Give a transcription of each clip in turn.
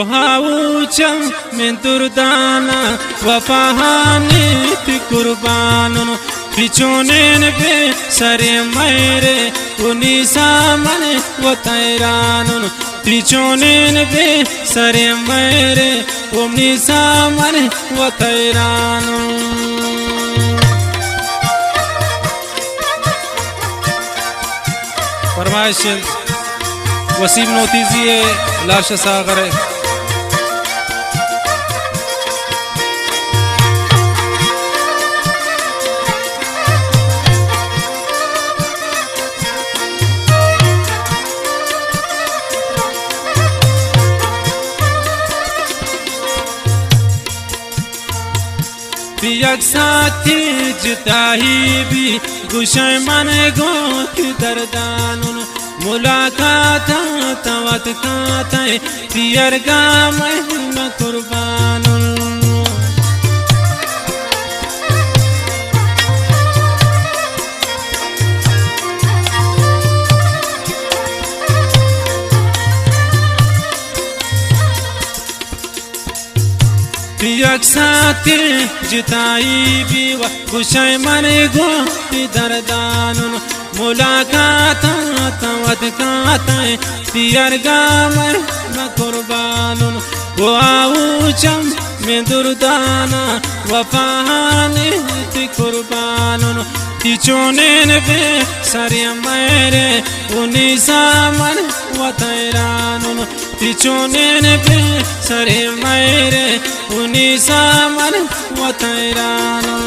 हाऊचम में दुर्दाना वफाहानी ती कुर्बानुन पिछोनेन बे सरे मेरे उनी सामन वो तैरानुन पिछोनेन बे सरे मेरे उनी सामन वो तैरानुन। फरमाइश वसीम नोतीजी लाश सागर पियक साथी जिताही भी गुशय मन गोत दर्दानुन मुलाकात तवत कात पियर गाम न कुर्बानुन। पियक साथी जिताई भी गुशय मन गोती दर्दानुन मुलाकात तवत कात पियर गाम न कुर्बानुन। वो आऊचम में दुर्दाना वफाहानी ती कुर्बानुन तिचोनेन बे सरिया मेरे उनी सामन वो तैरानुन तिचोनेन बे सरे मेरे उनी सामन वो तैरानुन।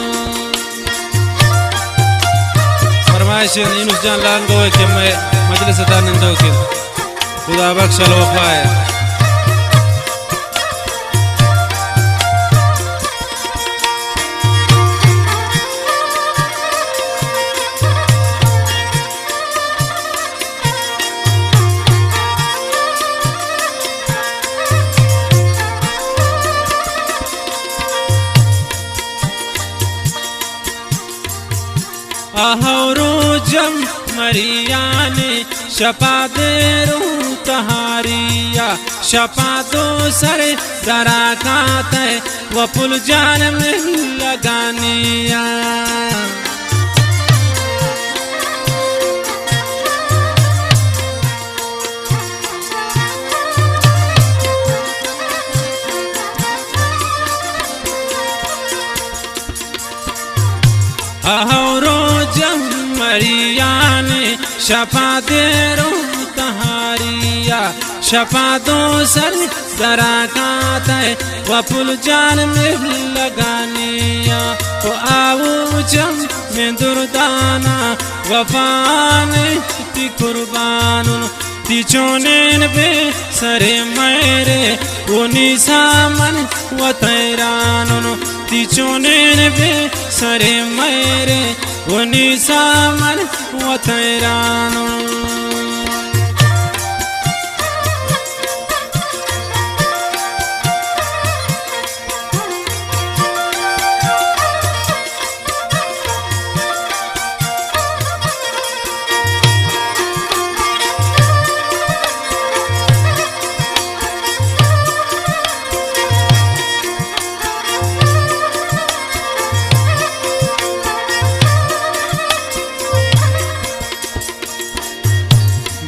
फरमाइश इनुस जान लान गोए के मैं मजलिस दानंदो के खुदा बख्श वफाए आहरो जम मरियाने शपा दे रू तहारिया शपा दो सरे दरा खाते वो पुल जान में लगानिया। आहरो जम मरियाने शफा दे रो तहारिया शफा दो सर दरा खाते वो पुल जान में लगानिया। तो आओ जम में दुर्दाना वफाने ती कुर्बानुन तिचोनेन बे सरे मेरे उनी सामन वो तैरानुन तिचोनेन बे सरे मेरे उनी सामन वो तैरानुन।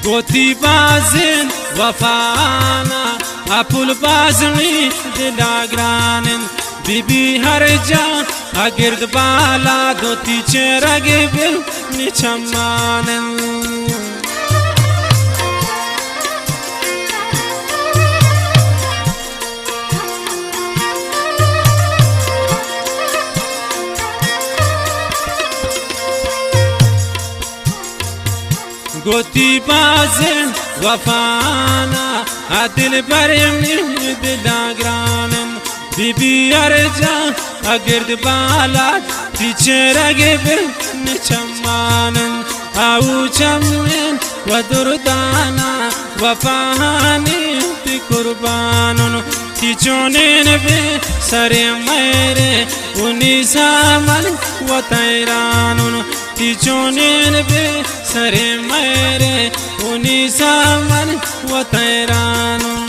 गोती बाजिन वफाना अपुल बाजनी दिलाग्रानिन बीबी हर जा अगिर्द बाला दोती चेरगे बिल निचमानिन। गोती बाजिन वफाना दिल बरमी दिलाग्रानिन बीबी अर्जा अगिर्द बाला पीछे रगे बिल निचमानिन। आऊ चमन व दुर्दाना वफानी ती कुर्बानुन तिचोनेन बे सरे मेरे उनी सामन वो तैरानुन तिचोनेन बे सरे मेरे उनी सामन वो तैरानुन।